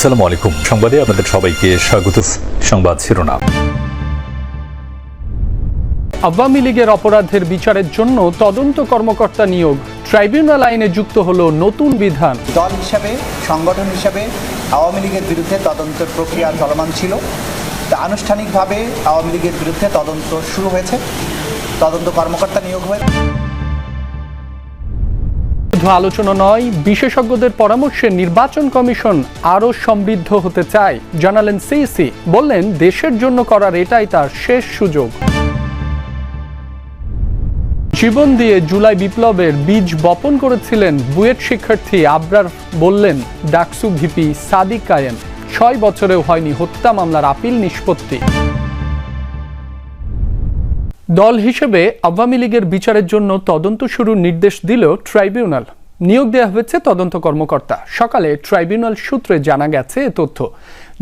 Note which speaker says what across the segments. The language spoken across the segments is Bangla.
Speaker 1: আসসালামু আলাইকুম। সংবাদে আপনাদের সবাইকে স্বাগত। সংবাদ শিরোনাম।
Speaker 2: আওয়ামী লীগের অপরাধের বিচারের জন্য তদন্ত কর্মকর্তা নিয়োগ, ট্রাইব্যুনাল আইনে যুক্ত হলো নতুন বিধান।
Speaker 3: দল হিসাবে, সংগঠন হিসাবে আওয়ামী লীগের বিরুদ্ধে তদন্তের প্রক্রিয়া চলমান ছিল। আনুষ্ঠানিকভাবে আওয়ামী লীগের বিরুদ্ধে তদন্ত শুরু হয়েছে, তদন্ত কর্মকর্তা নিয়োগ হয়েছে।
Speaker 2: শুধু আলোচনা নয়, বিশেষজ্ঞদের পরামর্শে নির্বাচন কমিশন আরও সমৃদ্ধ হতে চায় জানালেন সিইসি। বললেন, দেশের জন্য করার এটাই তার শেষ সুযোগ। জীবন দিয়ে জুলাই বিপ্লবের বীজ বপন করেছিলেন বুয়েট শিক্ষার্থী আবরার। বললেন ডাকসু ভিপি সাদিক কায়েম, 6 বছরেও হয়নি হত্যা মামলার আপিল নিষ্পত্তি। দল হিসেবে আওয়ামী লীগের বিচারের জন্য তদন্ত শুরুর নির্দেশ দিল ট্রাইব্যুনাল। নিয়োগ দেওয়া হয়েছে তদন্ত কর্মকর্তা। সকালে ট্রাইব্যুনাল সূত্রে জানা গেছে এ তথ্য।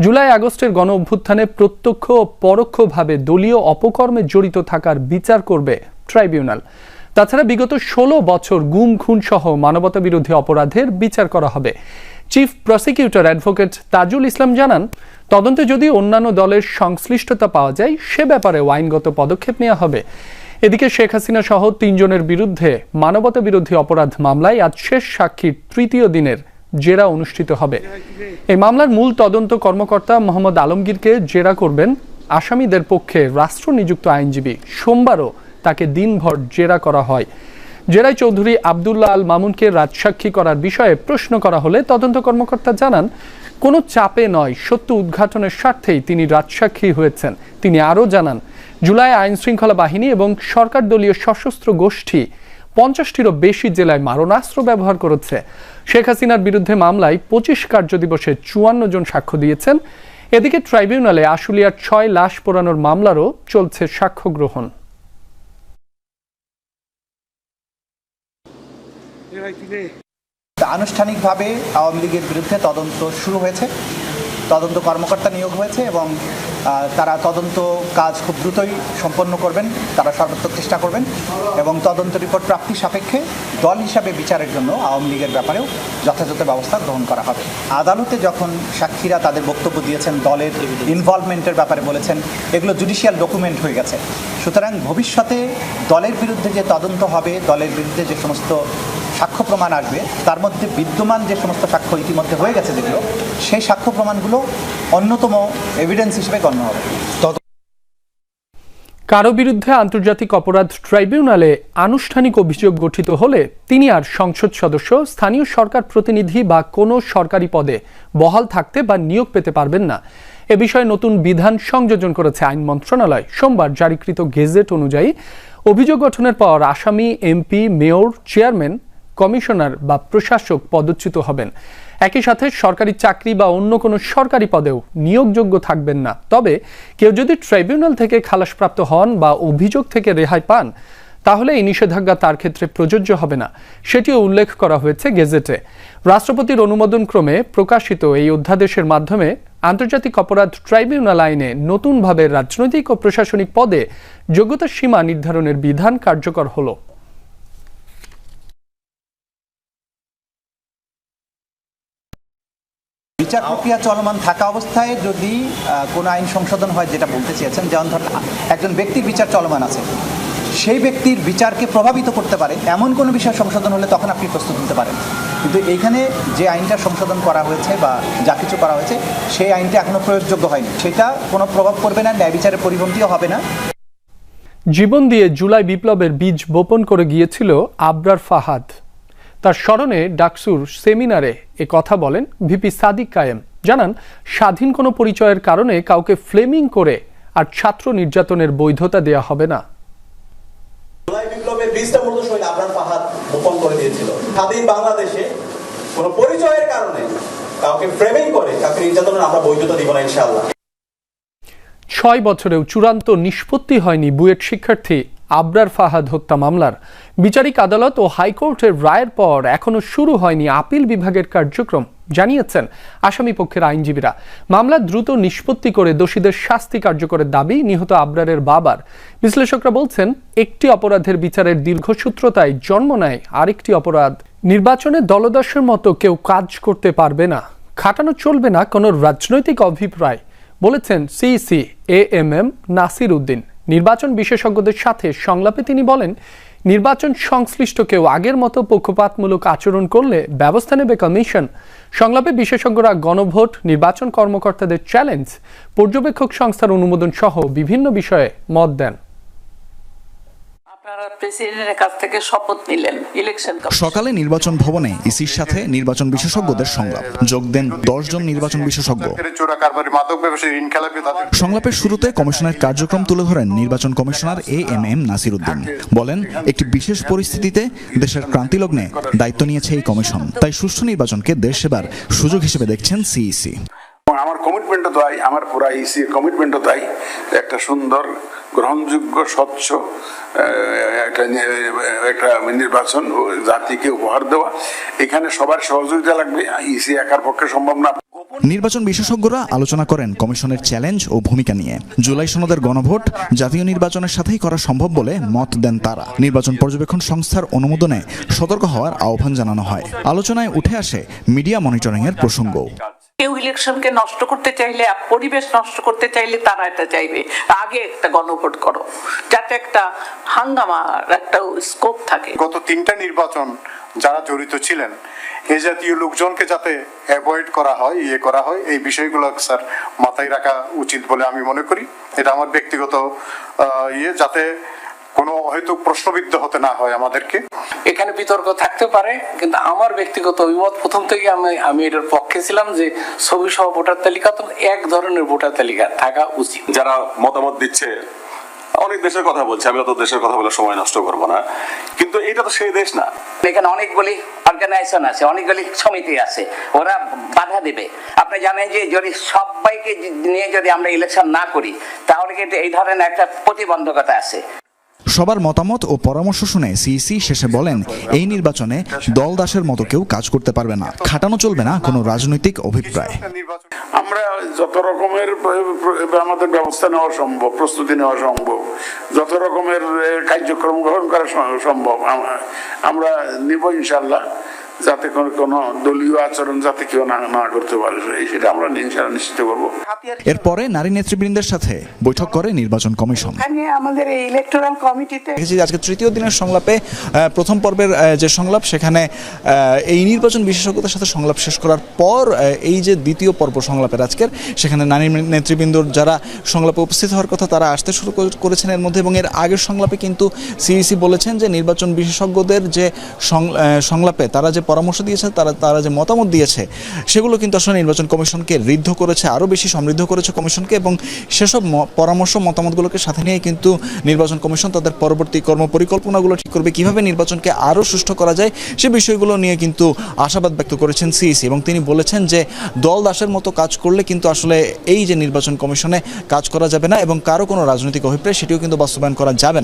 Speaker 2: জুলাই আগস্টের গণ অভ্যুত্থানে প্রত্যক্ষ ও পরোক্ষভাবে দলীয় অপকর্মে জড়িত থাকার বিচার করবে ট্রাইব্যুনাল। তাছাড়া বিগত 16 বছর গুম খুন সহ মানবতা বিরোধী অপরাধের বিচার করা হবে। Chief prosecutor advocate Tajul Islam জানান, তদন্তে যদি অন্যান্য দলের সংশ্লিষ্টতা পাওয়া যায় সে ব্যাপারে আইনগত পদক্ষেপ নেওয়া হবে। এদিকে শেখ হাসিনা সহ 3 জনের বিরুদ্ধে মানবতা বিরোধী অপরাধ মামলায় আজ শেষ সাক্ষীর 3য় দিনের জেরা অনুষ্ঠিত হবে। এই মামলার মূল তদন্ত কর্মকর্তা মোহাম্মদ আলমগীরকে জেরা করবেন আসামিদের পক্ষে রাষ্ট্র নিযুক্ত আইনজীবী। সোমবারও তাকে দিনভর জেরা করা হয়। জেরায় চৌধুরী আবদুল্লাহ আল মামুনকে রাজসাক্ষী করার বিষয়ে প্রশ্ন করা হলে তদন্ত কর্মকর্তা জানান, কোনো চাপে নয়, সত্য উদ্ঘাটনের স্বার্থেই তিনি রাজসাক্ষী হয়েছেন। তিনি আরও জানান, জুলাই আইন শৃঙ্খলা বাহিনী এবং সরকার দলীয় সশস্ত্র গোষ্ঠী 50টিরও বেশি জেলায় মারণাস্ত্র ব্যবহার করেছে। শেখ হাসিনার বিরুদ্ধে মামলায় 25 কার্যদিবসে 54 জন সাক্ষ্য দিয়েছেন। এদিকে ট্রাইব্যুনালে আশুলিয়ার 6 লাশ পোড়ানোর মামলারও চলছে সাক্ষ্য গ্রহণ।
Speaker 3: আনুষ্ঠানিকভাবে আওয়ামী লীগের বিরুদ্ধে তদন্ত শুরু হয়েছে, তদন্ত কর্মকর্তা নিয়োগ হয়েছে এবং তারা তদন্ত কাজ খুব দ্রুতই সম্পন্ন করবেন। তারা সর্বাত্মক চেষ্টা করবেন এবং তদন্ত রিপোর্ট প্রাপ্তি সাপেক্ষে দল হিসাবে বিচারের জন্য আওয়ামী লীগের ব্যাপারেও যথাযথ ব্যবস্থা গ্রহণ করা হবে। আদালতে যখন সাক্ষীরা তাদের বক্তব্য দিয়েছেন, দলের ইনভলভমেন্টের ব্যাপারে বলেছেন, এগুলো জুডিশিয়াল ডকুমেন্ট হয়ে গেছে। সুতরাং ভবিষ্যতে দলের বিরুদ্ধে যে তদন্ত হবে, দলের বিরুদ্ধে যে সমস্ত সাক্ষ্য প্রমাণ আসবে, তার মধ্যে বিদ্যমান যে সমস্ত সাক্ষ্য ইতিমধ্যে হয়ে গেছে যেগুলো, সেই সাক্ষ্য প্রমাণগুলো অন্যতম এভিডেন্স হিসেবে গণ্য হবে।
Speaker 2: কারো বিরুদ্ধে আন্তর্জাতিক অপরাধ ট্রাইব্যুনালে আনুষ্ঠানিক অভিযোগ গঠিত হলে তিনি আর সংসদ সদস্য, স্থানীয় সরকার প্রতিনিধি বা কোনো সরকারি পদে বহাল থাকতে বা নিয়োগ পেতে পারবেন না। এ বিষয়ে নতুন বিধান সংযোজন করেছে আইন মন্ত্রণালয়। সোমবার জারিকৃত গেজেট অনুযায়ী অভিযোগ গঠনের পর আসামি, এমপি, মেয়র, চেয়ারম্যান, কমিশনার বা প্রশাসক পদচ্যুত হবেন। একই সাথে সরকারি চাকরি বা অন্য কোনো সরকারি পদেও নিয়োগযোগ্য থাকবেন না। তবে কেউ যদি ট্রাইব্যুনাল থেকে খালাসপ্রাপ্ত হন বা অভিযোগ থেকে রেহাই পান, তাহলে এই নিষেধাজ্ঞা তার ক্ষেত্রে প্রযোজ্য হবে না, সেটিও উল্লেখ করা হয়েছে গেজেটে। রাষ্ট্রপতির অনুমোদন ক্রমে প্রকাশিত এই অধ্যাদেশের মাধ্যমে আন্তর্জাতিক অপরাধ ট্রাইব্যুনাল আইনে নতুনভাবে রাজনৈতিক ও প্রশাসনিক পদে যোগ্যতার সীমা নির্ধারণের বিধান কার্যকর হলো।
Speaker 3: বিচার প্রক্রিয়া চলমান থাকা অবস্থায় যদি কোনো আইন সংশোধন হয়, যেটা বলতে চেয়েছেন, যেমন ধরেন একজন ব্যক্তির বিচার চলমান আছে, সেই ব্যক্তির বিচারকে প্রভাবিত করতে পারে এমন কোনো বিষয় সংশোধন হলে তখন আপনি প্রস্তুত হতে পারেন। কিন্তু এইখানে যে আইনটা সংশোধন করা হয়েছে বা যা কিছু করা হয়েছে, সেই আইনটা এখনো প্রয়োগযোগ্য হয়নি, সেটা কোনো প্রভাব পড়বে না, ন্যায় বিচারের পরিপন্থীও হবে না।
Speaker 2: জীবন দিয়ে জুলাই বিপ্লবের বীজ বপন করে গিয়েছিল আবরার ফাহাদ। তার স্মরণে ডাকসুর সেমিনারে এ কথা বলেন ভিপি সাদিক কায়েম। জানান, স্বাধীন কোনো পরিচয়ের কারণে কাউকে ফ্লেমিং করে আর ছাত্র নির্যাতনের বৈধতা দেয়া হবে না।
Speaker 4: জুলাই বিপ্লবের বীজটা মূলত শহীদ আবরার ফাহাদ বপন করে দিয়েছিল। স্বাধীন বাংলাদেশে কোনো পরিচয়ের কারণে কাউকে ফ্লেমিং করে কাউকে নির্যাতনের আমরা বৈধতা দিব না ইনশাআল্লাহ।
Speaker 2: 6 বছরেও চূড়ান্ত নিষ্পত্তি হয়নি বুয়েট শিক্ষার্থী আবরার ফাহাদ হত্যা মামলার। বিচারিক আদালত ও হাইকোর্টের রায়ের পর এখনো শুরু হয়নি আপিল বিভাগের কার্যক্রম, জানিয়েছেন আসামি পক্ষের আইনজীবীরা। মামলা দ্রুত নিষ্পত্তি করে দোষীদের শাস্তি কার্যকরের দাবি নিহত আবরারের বাবার। বিশ্লেষকরা বলছেন, একটি অপরাধের বিচারের দীর্ঘসূত্রতায় জন্ম নেয় আরেকটি অপরাধ। নির্বাচনে দলদাসের মতো কেউ কাজ করতে পারবে না। খাটানো চলবে না কোনো রাজনৈতিক অভিপ্রায়, বলেছেন সিইসি এএমএম নাসির উদ্দিন। নির্বাচন বিশেষজ্ঞদের সাথে সংলাপে তিনি বলেন, নির্বাচন সংশ্লিষ্ট কেউ আগের মতো পক্ষপাতমূলক আচরণ করলে ব্যবস্থা নেবে কমিশন। সংলাপে বিশেষজ্ঞরা গণভোট, নির্বাচন কর্মকর্তাদের চ্যালেঞ্জ, পর্যবেক্ষক সংস্থার অনুমোদন সহ বিভিন্ন বিষয়ে মত দেন।
Speaker 5: প্রেসিডেন্টের কাছ থেকে শপথ নিলেন ইলেকশন।
Speaker 6: সকালে নির্বাচন ভবনে ইসির সাথে নির্বাচন বিশেষজ্ঞদের সংলাপ। যোগ দেন 10 জন নির্বাচন বিশেষজ্ঞ। সংলাপের শুরুতে কমিশনের কার্যক্রম তুলে ধরেন নির্বাচন কমিশনার এএমএম নাসির উদ্দিন। বলেন, একটি বিশেষ পরিস্থিতিতে দেশের ক্রান্তিলগ্নে দায়িত্ব নিয়েছে এই কমিশন, তাই সুষ্ঠু নির্বাচনকে দেশ সেবার সুযোগ হিসেবে দেখছেন সিইসি।
Speaker 7: আমার কমিটমেন্টও তাই, আমার পুরা ইসির কমিটমেন্টও তাই, একটা সুন্দর গ্রহণযোগ্য স্বচ্ছ একটা নির্বাচন জাতিকে উপহার দেওয়া। এখানে সবার সহযোগিতা লাগবে, ইসি একার পক্ষে সম্ভব না।
Speaker 6: নির্বাচন বিশেষজ্ঞরা আলোচনা করেন কমিশনের চ্যালেঞ্জ ও ভূমিকা নিয়ে। জুলাই সনদের গণভোট জাতীয় নির্বাচনের সাথেই করা সম্ভব বলে মত দেন তারা। নির্বাচন পর্যবেক্ষণ সংস্থার অনুমোদনে সতর্ক হওয়ার আহ্বান জানানো হয়। আলোচনায় উঠে আসে মিডিয়া মনিটরিং এর প্রসঙ্গ।
Speaker 5: কেউ ইলেকশনকে নষ্ট করতে চাইলে, পরিবেশ নষ্ট করতে চাইলে তারা এটা চাইবে আগে একটা গণভোট করো, যাতে একটা হাঙ্গামার একটা স্কোপ থাকে।
Speaker 8: গত 3টা নির্বাচন যারা জড়িত ছিলেন, এই জাতীয় লোকজনকে যাতে অ্যাভয়েড করা হয়, এই বিষয়গুলো স্যার মাথায় রাখা উচিত বলে আমি মনে করি। এটা আমার ব্যক্তিগত যাতে কোনো হয়তো প্রশ্নবিদ্ধ হতে না হয় আমাদেরকে।
Speaker 9: এখানে বিতর্ক থাকতে পারে, কিন্তু আমার ব্যক্তিগত অভিমত প্রথম থেকে আমি এটার পক্ষে ছিলাম যে ছবি সহ ভোটার তালিকা তো এক ধরনের ভোটার তালিকা থাকা উচিত।
Speaker 10: যারা মতামত দিচ্ছে, অনেক দেশের কথা বলছে, আমি অত দেশের কথা বলে সময় নষ্ট করবো না, কিন্তু এটা তো সেই দেশ না।
Speaker 5: এখানে অনেকগুলি অর্গানাইজেশন আছে, অনেকগুলি সমিতি আছে, ওরা বাধা দেবে। আপনি জানেন যে যদি সবাইকে নিয়ে যদি আমরা ইলেকশন না করি, তাহলে কিন্তু এই ধরনের একটা প্রতিবন্ধকতা আছে।
Speaker 6: সবার মতামত ও পরামর্শ শুনে সিইসি শেষে বলেন, এই নির্বাচনে দল দাসের মতো কেউ কাজ করতে পারবে না, খাটানো চলবে না কোনো রাজনৈতিক অভিপ্রায়।
Speaker 7: আমরা যত রকমের আমাদের ব্যবস্থা নেওয়া সম্ভব, প্রস্তুতি নেওয়া সম্ভব, যত রকমের কার্যক্রম গ্রহণ করা সম্ভব আমরা নিব ইনশাল্লাহ, যাতে কোনো দলীয় আচরণ যাতে কেউ না করতে পারে, সেটা আমরা ইনশাল্লাহ নিশ্চিত করব।
Speaker 6: এরপরে নারী নেতৃবৃন্দের সাথে বৈঠক করে নির্বাচন কমিশন।
Speaker 5: আমাদের এই ইলেকটোরাল কমিটিতে
Speaker 6: আজকে তৃতীয় দিনের সংলাপে প্রথম পর্বের যে সংলাপ, সেখানে এই নির্বাচন বিশেষজ্ঞদের সাথে সংলাপ শেষ করার পর এই যে দ্বিতীয় পর্ব সংলাপের আজকের, সেখানে নারী নেতৃবৃন্দর যারা সংলাপে উপস্থিত হওয়ার কথা তারা আসতে শুরু করেছেন এর মধ্যে। এবং এর আগের সংলাপে কিন্তু সিইসি বলেছেন যে নির্বাচন বিশেষজ্ঞদের যে সংলাপে তারা যে পরামর্শ দিয়েছে, তারা যে মতামত দিয়েছে, সেগুলো কিন্তু আসলে নির্বাচন কমিশনকে ঋদ্ধ করেছে, আরও বেশি সমৃদ্ধ করেছে কমিশনকে। এবং সেসব পরামর্শ মতামতগুলোকে সাথে নিয়ে কিন্তু নির্বাচন কমিশন তাদের পরবর্তী কর্মপরিকল্পনাগুলো ঠিক করবে, কিভাবে নির্বাচনকে আরও সুষ্ঠু করা যায় সে বিষয়গুলো নিয়ে কিন্তু আশাবাদ ব্যক্ত করেছেন সিইসি। এবং তিনি বলেছেন যে দল দাসের মতো কাজ করলে কিন্তু আসলে এই যে নির্বাচন কমিশনে কাজ করা যাবে না, এবং কারো কোনো রাজনৈতিক অভিপ্রায় সেটিও কিন্তু বাস্তবায়ন করা যাবে না।